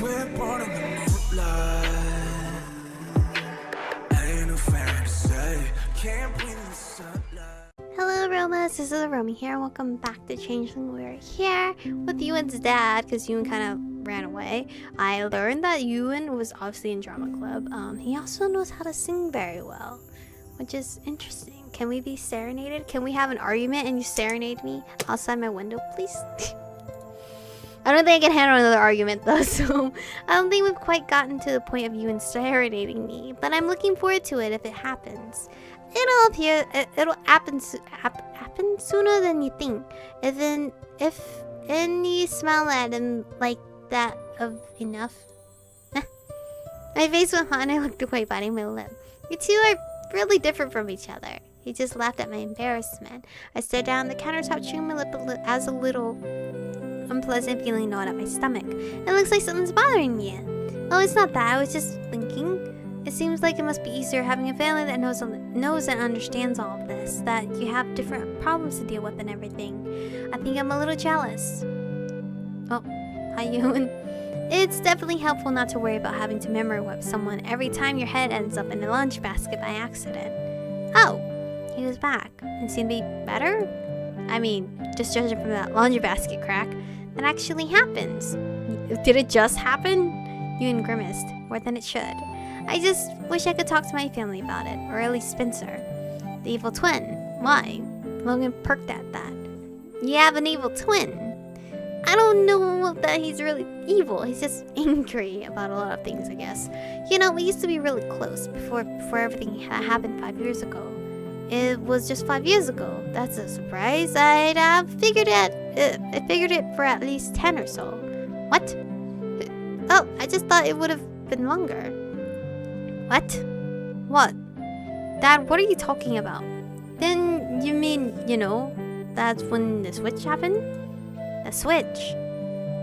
We're born in the moonlight. Ain't no fantasy. Can't breathe in the sunlight. Hello, Aromas. This is Aromie here. Welcome back to Changeling. We're here with Ewan's dad because Ewan kind of ran away. I learned that Ewan was obviously in drama club. He also knows how to sing very well, which is interesting. Can we be serenaded? Can we have an argument and you serenade me outside my window, please? I don't think I can handle another argument though, so I don't think we've quite gotten to the point of Ewan serenading me, but I'm looking forward to it if it happens. It'll happen sooner than you think. If any smell at him like that of enough. My face went hot and I looked away, biting my lip. You two are really different from each other. He just laughed at my embarrassment. I stared down the countertop, chewing my lip as a little unpleasant feeling gnawed at my stomach. It looks like something's bothering me. Oh, it's not that. I was just thinking. It seems like it must be easier having a family that knows and understands all of this. That you have different problems to deal with and everything. I think I'm a little jealous. Oh, hi Ewan. It's definitely helpful not to worry about having to memory whip someone every time your head ends up in a lunch basket by accident. Oh, he was back and seemed to be better? I mean, just judging from that laundry basket crack, that actually happens. Did it just happen? Ewan grimaced, more than it should. I just wish I could talk to my family about it, or at least Spencer. The evil twin. Why? Logan perked at that. You have an evil twin? I don't know that he's really evil. He's just angry about a lot of things, I guess. You know, we used to be really close before everything happened 5 years ago. It was just 5 years ago. That's a surprise. I figured it for at least 10 or so. What? Oh, I just thought it would have been longer. What? What? Dad, what are you talking about? Then you mean, you know, that's when the switch happened? The switch?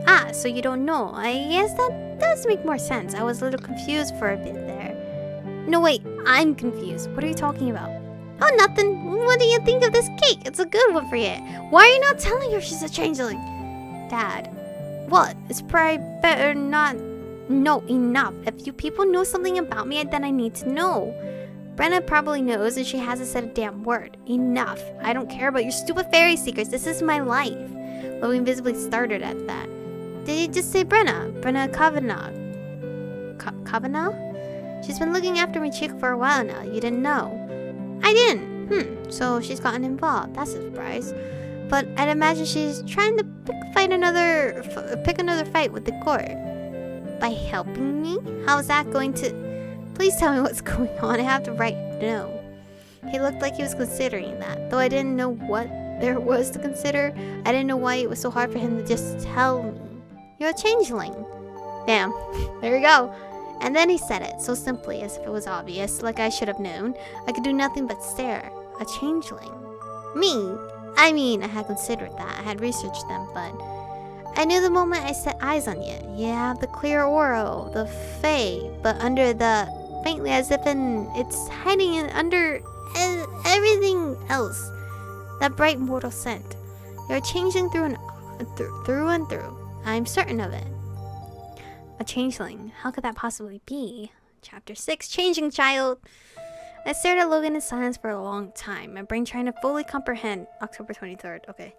Ah, so you don't know. I guess that does make more sense. I was a little confused for a bit there. No, wait, I'm confused. What are you talking about? Oh, nothing. What do you think of this cake? It's a good one for you. Why are you not telling her she's a changeling? Dad, what? It's probably better not know enough. If you people know something about me, then I need to know. Brenna probably knows and she hasn't said a damn word. Enough. I don't care about your stupid fairy secrets. This is my life. Logan visibly started at that. Did you just say Brenna? Brenna Kavanaugh. Kavanaugh? She's been looking after my chick for a while now. You didn't know. I didn't. So she's gotten involved. That's a surprise. But I'd imagine she's trying to pick another fight with the court. By helping me? How's that going to... Please tell me what's going on. I have the right to know. He looked like he was considering that. Though I didn't know what there was to consider, I didn't know why it was so hard for him to just tell me. You're a changeling. Damn. There you go. And then he said it, so simply, as if it was obvious, like I should have known. I could do nothing but stare. A changeling. Me? I mean, I had considered that. I had researched them, but... I knew the moment I set eyes on you. You have the clear aura, the fae, but under the... faintly as if it's hiding under everything else. That bright mortal scent. You're a changeling through and through. I'm certain of it. A changeling. How could that possibly be? Chapter 6. Changing Child. I stared at Logan in silence for a long time, my brain trying to fully comprehend. October 23rd. Okay.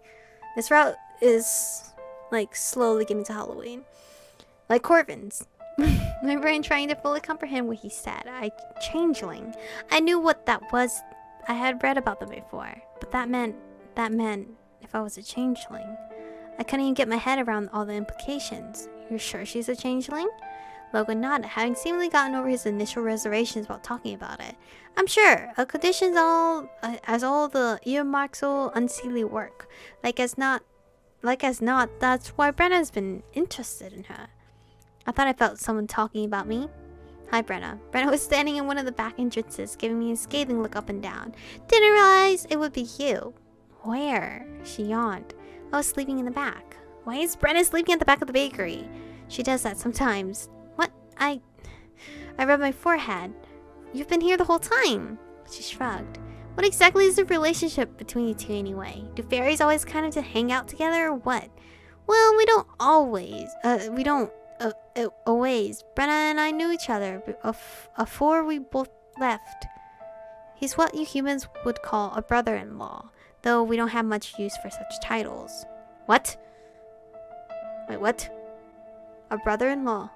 This route is like slowly getting to Halloween. Like Corvin's. My brain trying to fully comprehend what he said. Changeling. I knew what that was. I had read about them before. But that meant if I was a changeling. I couldn't even get my head around all the implications. You're sure she's a changeling? Logan nodded, having seemingly gotten over his initial reservations about talking about it. I'm sure. A condition's as all the earmarks will unseelie work. Like as not, that's why Brenna's been interested in her. I thought I felt someone talking about me. Hi, Brenna. Brenna was standing in one of the back entrances, giving me a scathing look up and down. Didn't realize it would be you. Where? She yawned. I was sleeping in the back. Why is Brenna sleeping at the back of the bakery? She does that sometimes. What? I rubbed my forehead. You've been here the whole time. She shrugged. What exactly is the relationship between you two anyway? Do fairies always kind of just hang out together or what? Well, we don't always. a ways. Brenna and I knew each other before we both left. He's what you humans would call a brother-in-law, though we don't have much use for such titles. What? Wait, what? A brother-in-law?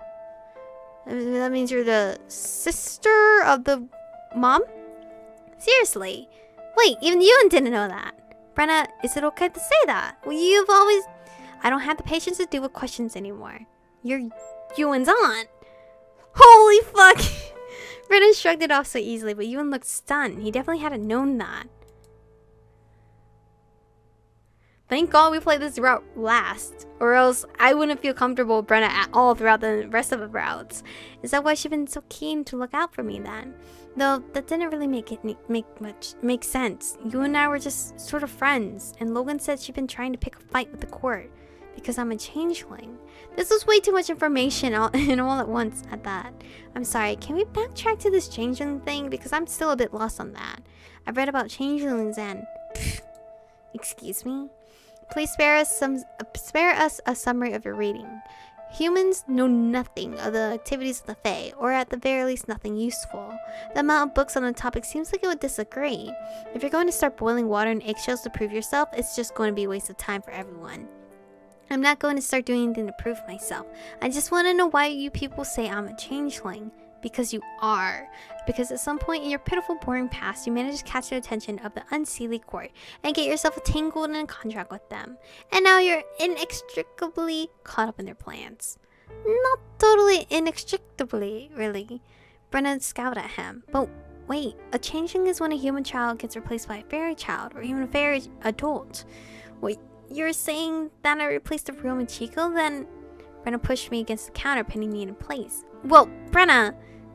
That means you're the sister of the mom? Seriously? Wait, even Ewan didn't know that. Brenna, is it okay to say that? Well, you've always... I don't have the patience to deal with questions anymore. You're Ewan's aunt. Holy fuck! Brenna shrugged it off so easily, but Ewan looked stunned. He definitely hadn't known that. Thank God we played this route last, or else I wouldn't feel comfortable with Brenna at all throughout the rest of the routes. Is that why she's been so keen to look out for me then? Though that didn't really make sense. You and I were just sort of friends, and Logan said she'd been trying to pick a fight with the court because I'm a changeling. This was way too much information all at once at that. I'm sorry, can we backtrack to this changeling thing? Because I'm still a bit lost on that. I've read about changelings and... Excuse me? Please spare us a summary of your reading. Humans know nothing of the activities of the Fae, or at the very least nothing useful. The amount of books on the topic seems like it would disagree. If you're going to start boiling water and eggshells to prove yourself, it's just going to be a waste of time for everyone. I'm not going to start doing anything to prove myself. I just want to know why you people say I'm a changeling. Because you are. Because at some point in your pitiful, boring past, you managed to catch the attention of the unseelie court and get yourself tangled in a contract with them. And now you're inextricably caught up in their plans. Not totally inextricably, really. Brenna scowled at him. But wait, a changeling is when a human child gets replaced by a fairy child, or even a fairy adult. Wait, you're saying that I replaced the real Michiko? Then Brenna pushed me against the counter, pinning me in place. Whoa, Brenna!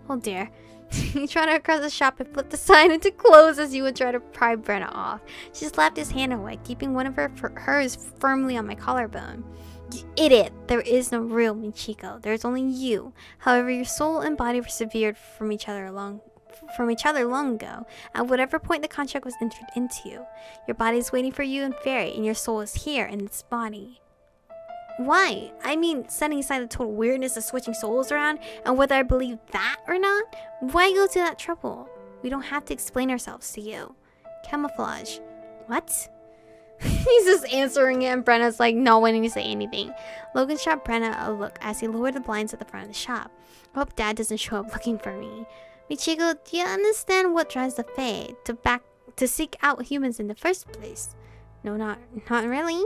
Oh dear. He tried to cross the shop and flipped the sign into close as you would try to pry Brenna off. She slapped his hand away, keeping one of hers firmly on my collarbone. You idiot! There is no real Michiko. There is only you. However, your soul and body were severed from each other long ago. At whatever point the contract was entered into, your body is waiting for you in Fairy, and your soul is here in its body. Why? I mean, setting aside the total weirdness of switching souls around and whether I believe that or not, why go to that trouble? We don't have to explain ourselves to you. Camouflage. What? He's just answering it and Brenna's like not wanting to say anything. Logan shot Brenna a look as he lowered the blinds at the front of the shop. I hope Dad doesn't show up looking for me. Michiko, do you understand what drives the Fae to seek out humans in the first place? No, not really.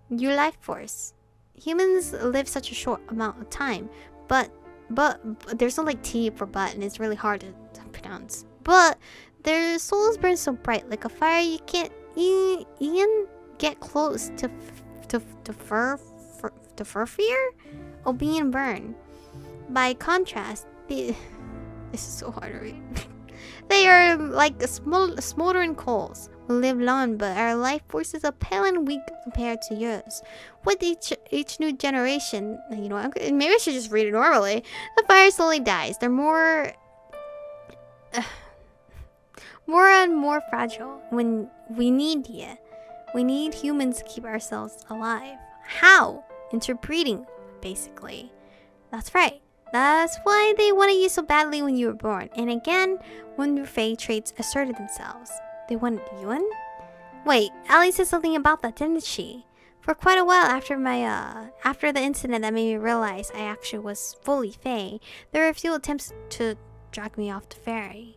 Your life force. Humans live such a short amount of time, but there's no like T for but, and it's really hard to pronounce. But their souls burn so bright, like a fire you can't even get close to fear or being burned. By contrast, this is so hard to read. They are like smoldering coals. We live long, but our life forces are pale and weak compared to yours. With each new generation, you know, maybe I should just read it normally. The fire slowly dies. They're more and more fragile. When we need you, we need humans to keep ourselves alive. How? Interbreeding, basically. That's right. That's why they wanted you so badly when you were born. And again, when your Fae traits asserted themselves. They wanted Ewan? Wait, Allie said something about that, didn't she? For quite a while after the incident that made me realize I actually was fully Fae, there were a few attempts to drag me off to Fairy.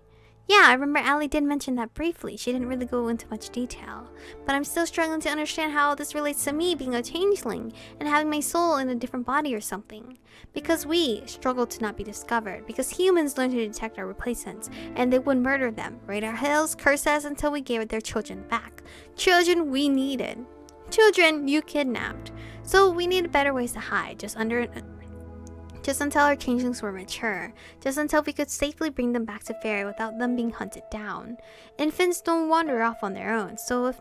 Yeah, I remember Allie did mention that briefly. She didn't really go into much detail. But I'm still struggling to understand how this relates to me being a changeling and having my soul in a different body or something. Because we struggle to not be discovered. Because humans learn to detect our replacements and they would murder them, raid our hills, curse us until we gave their children back. Children we needed. Children you kidnapped. So we needed better ways to hide, just until our changelings were mature, just until we could safely bring them back to Fairy without them being hunted down. Infants don't wander off on their own, so if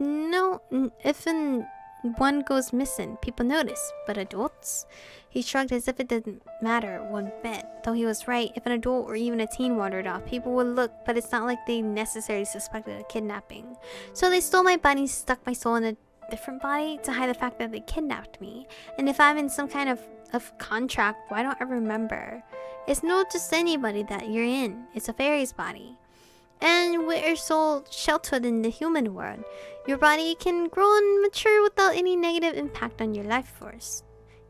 one goes missing, people notice. But adults? He shrugged as if it didn't matter one bit. Though he was right, if an adult or even a teen wandered off, people would look, but it's not like they necessarily suspected a kidnapping. So they stole my body, stuck my soul in different body to hide the fact that they kidnapped me. And if I'm in some kind of contract, why don't I remember? It's not just anybody that you're in. It's a fairy's body. And we're so sheltered in the human world. Your body can grow and mature without any negative impact on your life force.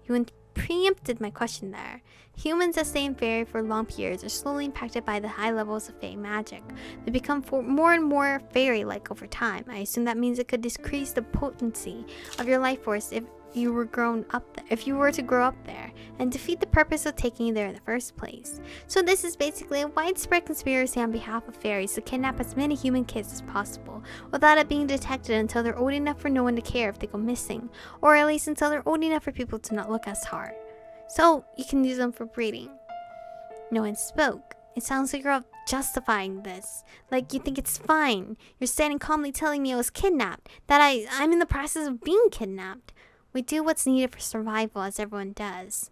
You preempted my question there. Humans that stay in fairy for long periods are slowly impacted by the high levels of fey magic. They become more and more fairy-like over time. I assume that means it could decrease the potency of your life force if you were to grow up there, and defeat the purpose of taking you there in the first place. So this is basically a widespread conspiracy on behalf of fairies to kidnap as many human kids as possible, without it being detected until they're old enough for no one to care if they go missing, or at least until they're old enough for people to not look as hard. So you can use them for breeding. No one spoke. It sounds like you're all justifying this. Like you think it's fine. You're standing calmly telling me I was kidnapped, that I'm in the process of being kidnapped. We do what's needed for survival, as everyone does.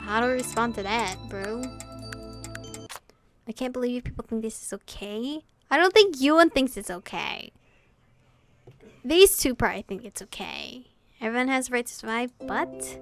How do I respond to that, bro? I can't believe people think this is okay. I don't think Ewan thinks it's okay. These two probably think it's okay. Everyone has the right to survive, but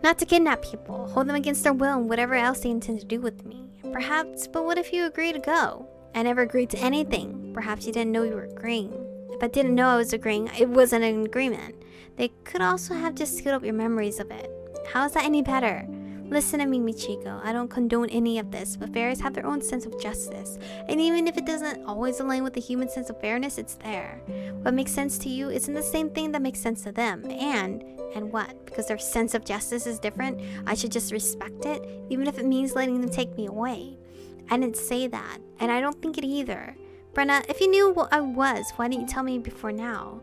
not to kidnap people, hold them against their will, and whatever else they intend to do with me. Perhaps, but what if you agree to go? I never agreed to anything. Perhaps you didn't know you were agreeing. If I didn't know I was agreeing, it wasn't an agreement. They could also have just sealed up your memories of it. How is that any better? Listen to me, Michiko. I don't condone any of this, but fairies have their own sense of justice. And even if it doesn't always align with the human sense of fairness, it's there. What makes sense to you isn't the same thing that makes sense to them. And what? Because their sense of justice is different, I should just respect it, even if it means letting them take me away. I didn't say that, and I don't think it either. Brenna, if you knew what I was, why didn't you tell me before now?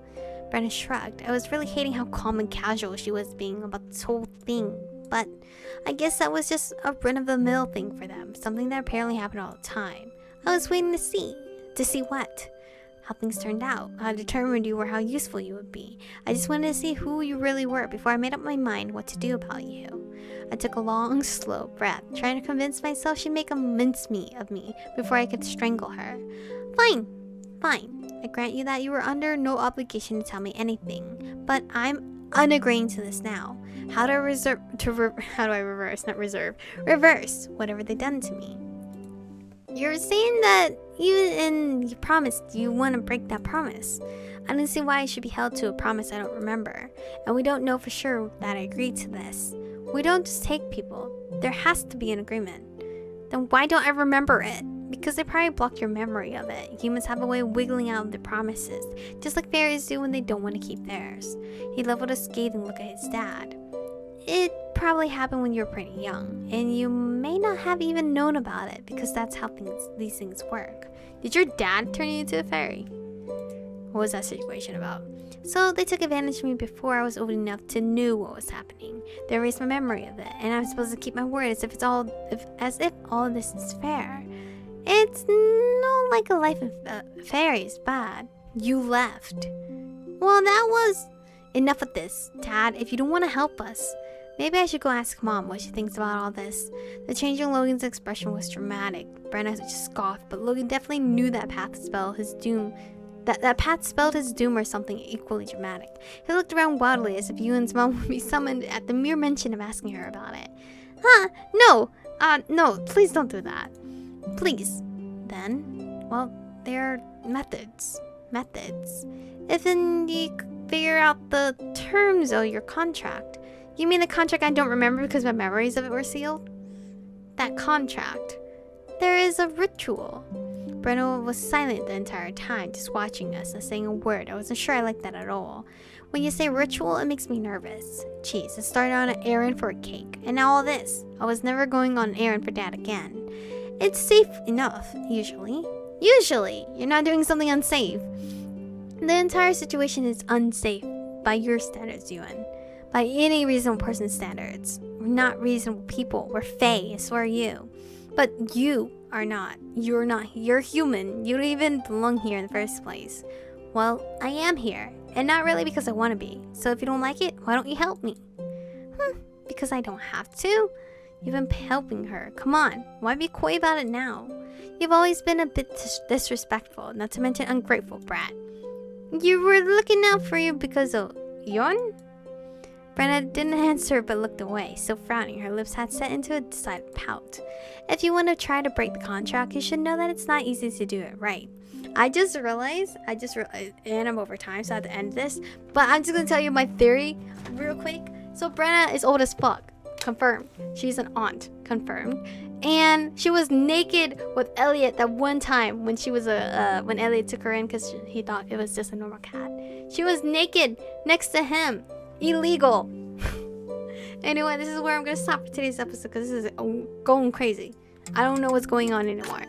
Brenna shrugged. I was really hating how calm and casual she was being about this whole thing, but I guess that was just a run-of-the-mill thing for them, something that apparently happened all the time. I was waiting to see. To see what? How things turned out, how determined you were, how useful you would be. I just wanted to see who you really were before I made up my mind what to do about you. I took a long, slow breath, trying to convince myself she'd make a mincemeat of me before I could strangle her. Fine. I grant you that you were under no obligation to tell me anything, but I'm unagreeing to this now. How do I reverse whatever they done to me? You're saying that you promised you want to break that promise. I don't see why I should be held to a promise I don't remember, and we don't know for sure that I agreed to this. We don't just take people. There has to be an agreement. Then why don't I remember it? Because they probably blocked your memory of it. Humans have a way of wiggling out of their promises, just like fairies do when they don't want to keep theirs. He leveled a scathing look at his dad. It probably happened when you were pretty young, and you may not have even known about it because that's how these things work. Did your dad turn you into a fairy? What was that situation about? So they took advantage of me before I was old enough to know what was happening. They erased my memory of it, and I'm supposed to keep my word as if all of this is fair. It's not like a life of fairies bad. You left. Well, that was enough of this, Dad. If you don't want to help us, maybe I should go ask Mom what she thinks about all this. The change in Logan's expression was dramatic. Brenna just scoffed, but Logan definitely knew that path spelled his doom. That path spelled his doom or something equally dramatic. He looked around wildly as if Ewan's mom would be summoned at the mere mention of asking her about it. No, please don't do that. Please. Then, well, there are methods. If then you figure out the terms of your contract. You mean the contract I don't remember because my memories of it were sealed? That contract. There is a ritual. Brenna was silent the entire time, just watching us, not saying a word. I wasn't sure I liked that at all. When you say ritual, it makes me nervous. Jeez, it started on an errand for a cake, and now all this. I was never going on an errand for Dad again. It's safe enough, usually. Usually! You're not doing something unsafe. The entire situation is unsafe by your standards, Ewan. By any reasonable person's standards. We're not reasonable people. We're fae, so are you. But you are not. You're not. You're human. You don't even belong here in the first place. Well, I am here. And not really because I want to be. So if you don't like it, why don't you help me? Because I don't have to. You've been helping her. Come on, why be coy about it now? You've always been a bit disrespectful, not to mention ungrateful, brat. You were looking out for you because of Ewan? Brenna didn't answer but looked away, still frowning. Her lips had set into a decided pout. If you want to try to break the contract, you should know that it's not easy to do it right. I just realized, and I'm over time, so I have to end this. But I'm just going to tell you my theory real quick. So Brenna is old as fuck. Confirmed. She's an aunt. Confirmed. And she was naked with Elliot that one time when she was when Elliot took her in because he thought it was just a normal cat. She was naked next to him. Illegal. Anyway, this is where I'm gonna stop for today's episode because this is going crazy. I don't know what's going on anymore.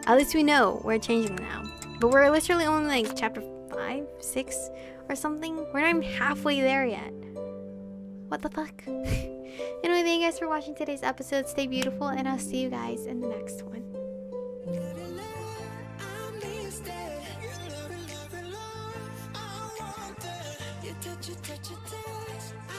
At least we know we're changing now. But we're literally only like chapter 5, 6 or something. We're not even halfway there yet. What the fuck? Anyway, thank you guys for watching today's episode. Stay beautiful, and I'll see you guys in the next one. Touch it, touch it, touch.